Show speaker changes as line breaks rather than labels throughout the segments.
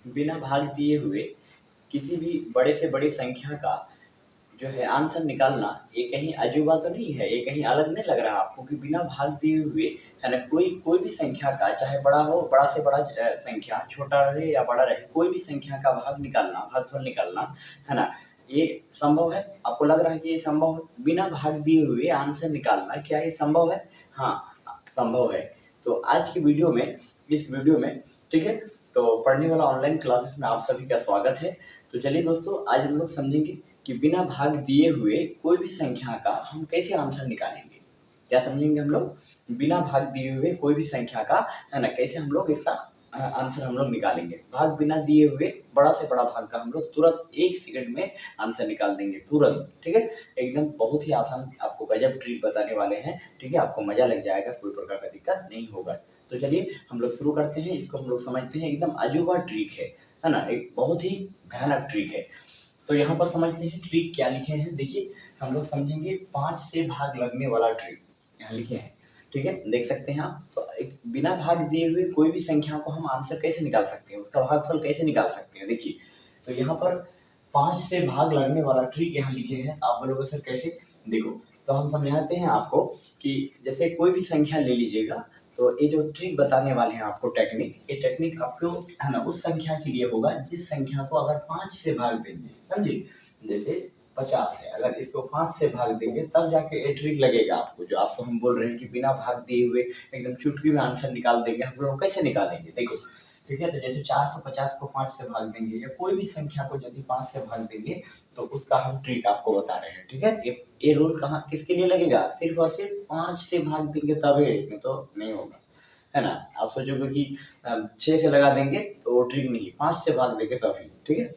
बिना भाग दिए हुए किसी भी बड़े से बड़ी संख्या का जो है आंसर निकालना ये कहीं अजूबा तो नहीं है, ये कहीं अलग नहीं लग रहा आपको कि बिना भाग दिए हुए है ना कोई कोई भी संख्या का, चाहे बड़ा हो, बड़ा से बड़ा संख्या, छोटा रहे या बड़ा रहे, कोई भी संख्या का भाग निकालना, भागफल निकालना है ना, ये संभव है? आपको लग रहा है कि ये संभव है बिना भाग दिए हुए आंसर निकालना? क्या ये संभव है? हाँ, संभव है। तो आज की वीडियो में, इस वीडियो में, ठीक है, तो पढ़ने वाला ऑनलाइन क्लासेस में आप सभी का स्वागत है। तो चलिए दोस्तों, आज हम लोग समझेंगे कि बिना भाग दिए हुए कोई भी संख्या का हम कैसे आंसर निकालेंगे। क्या समझेंगे हम लोग? बिना भाग दिए हुए कोई भी संख्या का, है ना, कैसे हम लोग इसका आंसर हम लोग निकालेंगे। भाग बिना दिए हुए बड़ा से बड़ा भाग का हम लोग तुरंत 1 सेकंड में आंसर निकाल देंगे, तुरंत। ठीक है, एकदम बहुत ही आसान आपको गजब ट्रिक बताने वाले हैं। ठीक है, आपको मजा लग जाएगा, कोई प्रकार का दिक्कत नहीं होगा। तो चलिए हम लोग शुरू करते हैं। इसको हम लोग समझते हैं, एकदम अजूबा ट्रिक है ना, एक बहुत ही भयानक ट्रिक है। तो यहाँ पर समझते हैं ट्रिक क्या लिखे हैं। देखिए, हम लोग समझेंगे 5 से भाग लगने वाला ट्रिक यहाँ लिखे हैं। ठीक है, देख सकते हैं आप। तो एक बिना भाग दिए हुए कोई भी संख्या को हम आंसर कैसे निकाल सकते हैं, उसका भागफल कैसे निकाल सकते हैं। देखिए, तो यहाँ पर 5 से भाग लगने वाला ट्रिक यहाँ लिखे हैं। आप बोलोगे सर कैसे? देखो, तो हम समझाते हैं आपको कि जैसे कोई भी संख्या ले लीजिएगा, तो ये जो ट्रिक बताने वाले हैं आपको, टेक्निक, ये टेक्निक आपको है ना उस संख्या के लिए होगा जिस संख्या को अगर 5 से भाग देंगे, समझे? जैसे 50 है, अगर इसको 5 से भाग देंगे तब जाके ये ट्रिक लगेगा आपको, जो आपको हम बोल रहे हैं कि बिना भाग दिए हुए एकदम चुटकी में आंसर निकाल देंगे। हम लोग कैसे निकालेंगे, देखो। ठीक है, तो जैसे 450 को 5 से भाग देंगे, या कोई भी संख्या को यदि 5 से भाग देंगे, तो उसका हम ट्रिक आपको बता रहे हैं। ठीक है, ये रूल कहाँ किसके लिए लगेगा? सिर्फ और सिर्फ 5 से भाग देंगे तभी, नहीं तो नहीं होगा, है ना। आप सोचोगे कि 6 से लगा देंगे तो वो ट्रिक नहीं, 5 से भाग देंगे तभी। ठीक है,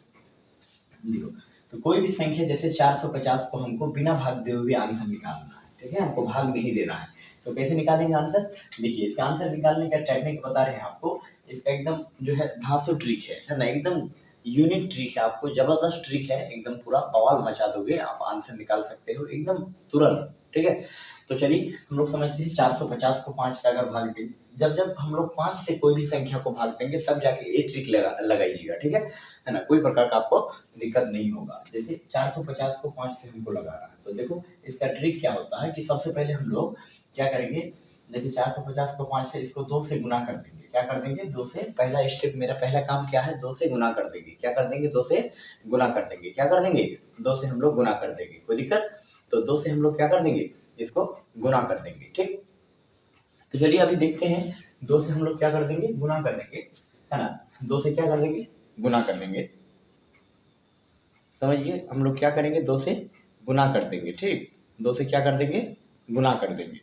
देखो, तो कोई भी संख्या जैसे 450 को हमको बिना भाग दिए हुए आंसर निकालना है। ठीक है, हमको भाग नहीं देना है, तो कैसे निकालेंगे आंसर? देखिए, इसका आंसर निकालने का टेक्निक बता रहे हैं आपको। इसका एकदम जो है धांसू ट्रिक है ना, एकदम यूनिक ट्रिक है, आपको जबरदस्त ट्रिक है, एकदम पूरा बवाल मचा दोगे आप, आंसर निकाल सकते हो एकदम तुरंत। ठीक है, तो चलिए हम लोग समझते हैं 450 को 5 से अगर भाग देंगे, जब जब हम लोग 5 से कोई भी संख्या को भाग देंगे तब जाके ये ट्रिक लगाइएगा। ठीक है ना, कोई प्रकार का आपको दिक्कत नहीं होगा। जैसे 450 को 5 से हमको लगा रहा है, तो देखो इसका ट्रिक क्या होता है कि सबसे पहले हम लोग क्या करेंगे, जैसे 450 को 5 से, इसको 2 से गुना कर देंगे। क्या कर देंगे? 2 से। पहला स्टेप, मेरा पहला काम क्या है? 2 से गुना कर देंगे। क्या कर देंगे? 2 से गुना कर देंगे। क्या कर देंगे? 2 से हम लोग गुना कर देंगे। कोई दिक्कत? तो 2 से हम लोग क्या कर देंगे? इसको गुना कर देंगे। ठीक, तो चलिए अभी देखते हैं, 2 से हम लोग क्या कर देंगे? गुना कर देंगे, है ना। 2 से क्या कर देंगे? गुना कर देंगे। समझिए, हम लोग क्या करेंगे? 2 से गुना कर देंगे। ठीक, 2 से क्या कर देंगे? गुना कर देंगे।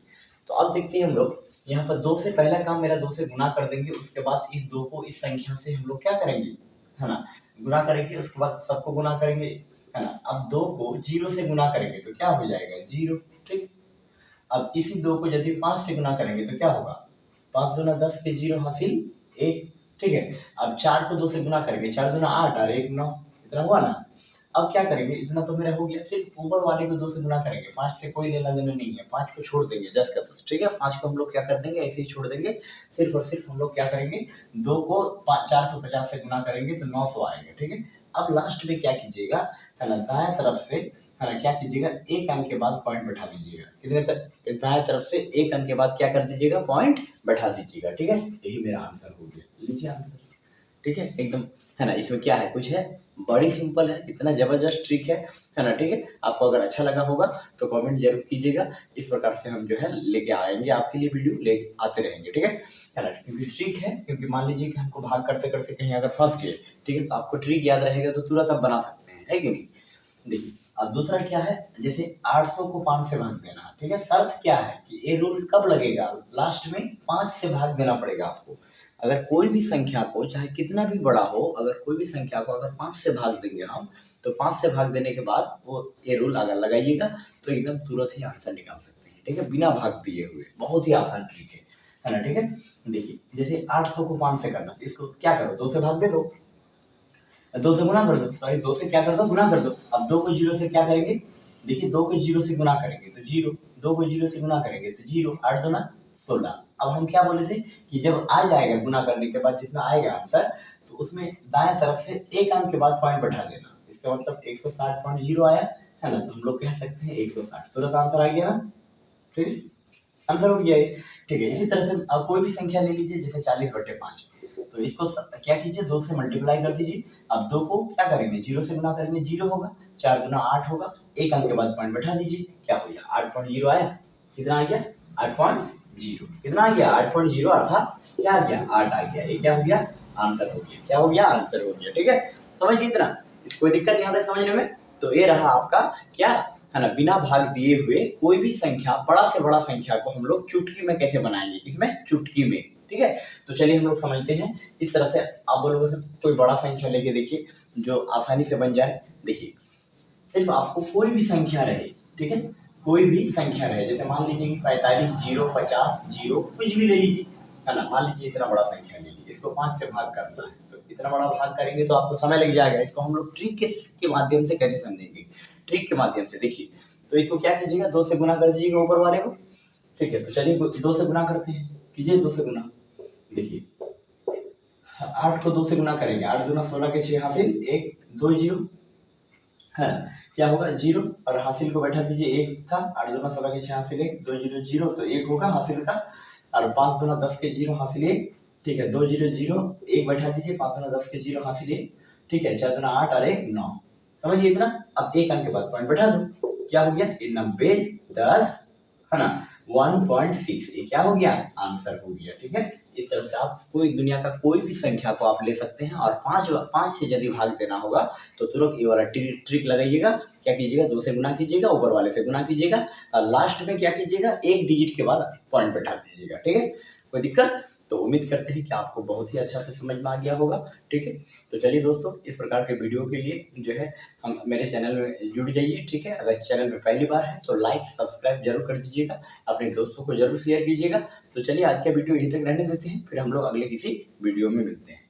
तो अब देखते हैं हम लोग यहाँ पर 2 से, पहला काम मेरा 2 से गुना कर देंगे, उसके बाद इस 2 को इस संख्या से हम लोग क्या करेंगे, है ना, गुना करेंगे। उसके बाद सबको गुना करेंगे, है ना। अब 2 को 0 से गुना करेंगे तो क्या हो जाएगा? 0। ठीक, अब इसी 2 को यदि 5 से गुना करेंगे तो क्या होगा? 5 दूना 10 पे 0 हासिल 1। ठीक है, अब 4 को 2 से गुना करेंगे, 4 दूना 8 और 1 9, इतना हुआ ना। अब क्या करेंगे? इतना तो मेरा हो गया, सिर्फ ऊपर वाले को 2 से गुना करेंगे, 5 से कोई लेना देना नहीं है, 5 को छोड़ देंगे 10 का 10। ठीक है, 5 को हम लोग क्या कर देंगे? ऐसे ही छोड़ देंगे। सिर्फ और सिर्फ हम लोग क्या करेंगे? 2 को 450 से गुना करेंगे तो 900 आएगा। ठीक है, अब लास्ट में क्या कीजिएगा, है ना, दाएं तरफ से, है ना, क्या कीजिएगा? 1 अंक के बाद पॉइंट बैठा दीजिएगा। कितने तक? दाएं तरफ से 1 अंक के बाद क्या कर दीजिएगा? पॉइंट बैठा दीजिएगा। ठीक है, यही मेरा आंसर हो गया, लीजिए आंसर। ठीक है, एकदम, है ना, इसमें क्या है? कुछ है, बड़ी सिंपल है, इतना जबरदस्त ट्रिक है ना। ठीक है, आपको अगर अच्छा लगा होगा तो कमेंट जरूर कीजिएगा। इस प्रकार से हम जो है लेके आएंगे आपके लिए, वीडियो लेके आते रहेंगे। ठीक है ना, क्योंकि ट्रिक है, क्योंकि मान लीजिए कि हमको भाग करते करते कहीं अगर फंस गए, ठीक है, तो आपको ट्रिक याद रहेगा तो तुरंत आप बना सकते हैं, है कि नहीं। देखिए, अब दूसरा क्या है, जैसे 800 को 5 से भाग देना। ठीक है, शर्त क्या है कि ये रूल कब लगेगा? लास्ट में 5 से भाग देना पड़ेगा आपको। अगर कोई भी संख्या को, चाहे कितना भी बड़ा हो, अगर कोई भी संख्या को अगर 5 से भाग देंगे हम, तो 5 से भाग देने के बाद वो ये रूल अगर लगाइएगा तो एकदम तुरंत ही आंसर निकाल सकते हैं। ठीक है, बिना भाग दिए हुए, बहुत ही आसान ट्रिक है ना। ठीक है, देखिए, जैसे 800 को 5 से करना, तो इसको क्या करो? 2 से भाग दे दो, 2 से गुना कर दो, सॉरी 2 से क्या कर दो? गुना कर दो। अब 2 को 0 से क्या करेंगे? देखिए, 2 को 0 से गुना करेंगे तो 0, 2 को 0 से गुना करेंगे तो 0, 8 दूना 16। अब हम क्या बोले थे कि जब आ जाएगा गुना करने के बाद जितना आएगा आंसर, तो तो उसमें दाएं तरफ से एक अंक के बाद पॉइंट बैठा देना। इसका मतलब 160.0 आया है ना, तो हम लोग कह सकते हैं 160। तुरंत आंसर आ गया ना, ठीक है, आंसर हो गया है। ठीक है, इसी तरह से आप कोई भी संख्या ले लीजिए, जैसे 40/5, तो इसको क्या कीजिए, 2 से मल्टीप्लाई कर दीजिए। अब 2 को क्या करेंगे, 0 से गुना करेंगे, 0 होगा, 4 दूना 8 होगा, एक अंक के बाद पॉइंट बैठा दीजिए, क्या हो गया 8.0 आया। कितना आ गया 8.0, कितना आ गया 8.0, अर्थात क्या आ गया 8 आ गया। ये क्या हो गया आंसर हो गया, क्या हो गया आंसर हो गया। ठीक है, समझ गए इतना, कोई दिक्कत यहाँ तक समझने में। तो ये रहा आपका क्या है ना, बिना भाग दिए हुए कोई भी संख्या, बड़ा से बड़ा संख्या को हम लोग चुटकी में कैसे बनाएंगे, इसमें चुटकी में। ठीक है, तो चलिए हम लोग समझते हैं। इस तरह से आप बोलोगे सर कोई बड़ा संख्या लेके देखिए जो आसानी से बन जाए। देखिए सिर्फ आपको कोई भी संख्या रहे, ठीक है, कोई भी संख्या रहे, जैसे मान लीजिए कि 45, 0, 50, 0, कुछ भी ले लीजिए, है ना। मान लीजिए इतना बड़ा संख्या ले लीजिए, इसको 5 से भाग करना है, तो इतना बड़ा भाग करेंगे तो आपको समय लग जाएगा। इसको हम लोग ट्रिक के माध्यम से कैसे समझेंगे, ट्रिक के माध्यम से। देखिए, तो इसको क्या कीजिएगा, 2 से गुना कर दीजिएगा ऊपर वाले को। ठीक है, तो चलिए 2 से गुना करते हैं, कीजिए 2 से गुना। देखिए 8 को 2 से गुना करेंगे, 8 दूना 16 के 6 हासिल 1, 2 0, है ना, क्या होगा 0, और हासिल को बैठा दीजिए, 1 था, 8 दूना 16 के 6 हासिल 1, 2 0 0, तो 1 होगा हासिल का, और 5 दूना 10 के 0 हासिल 1, ठीक है, 2 0 0, 1 बैठा दीजिए, 5 दूना 10 के 0 हासिल 1, ठीक है, 4 दूना 8 और 1 9, समझिए इतना। अब एक अंक के बाद पॉइंट बैठा दो, क्या हो गया 90 10, है ना, 1.6, ये क्या हो गया आंसर हो गया। ठीक है, इस तरह से आप कोई दुनिया का कोई भी संख्या को आप ले सकते हैं, और 5 से यदि भाग देना होगा तो तुरंत ये वाला ट्रिक लगाइएगा। क्या कीजिएगा, 2 से गुना कीजिएगा, ऊपर वाले से गुना कीजिएगा, और लास्ट में क्या कीजिएगा, एक डिजिट के बाद पॉइंट बैठा दीजिएगा। ठीक है, कोई दिक्कत। तो उम्मीद करते हैं कि आपको बहुत ही अच्छा से समझ में आ गया होगा। ठीक है, तो चलिए दोस्तों, इस प्रकार के वीडियो के लिए जो है हम मेरे चैनल में जुड़ जाइए। ठीक है, अगर चैनल में पहली बार है तो लाइक सब्सक्राइब जरूर कर दीजिएगा, अपने दोस्तों को जरूर शेयर कीजिएगा। तो चलिए आज का वीडियो यहीं तक रहने देते हैं, फिर हम लोग अगले किसी वीडियो में मिलते हैं।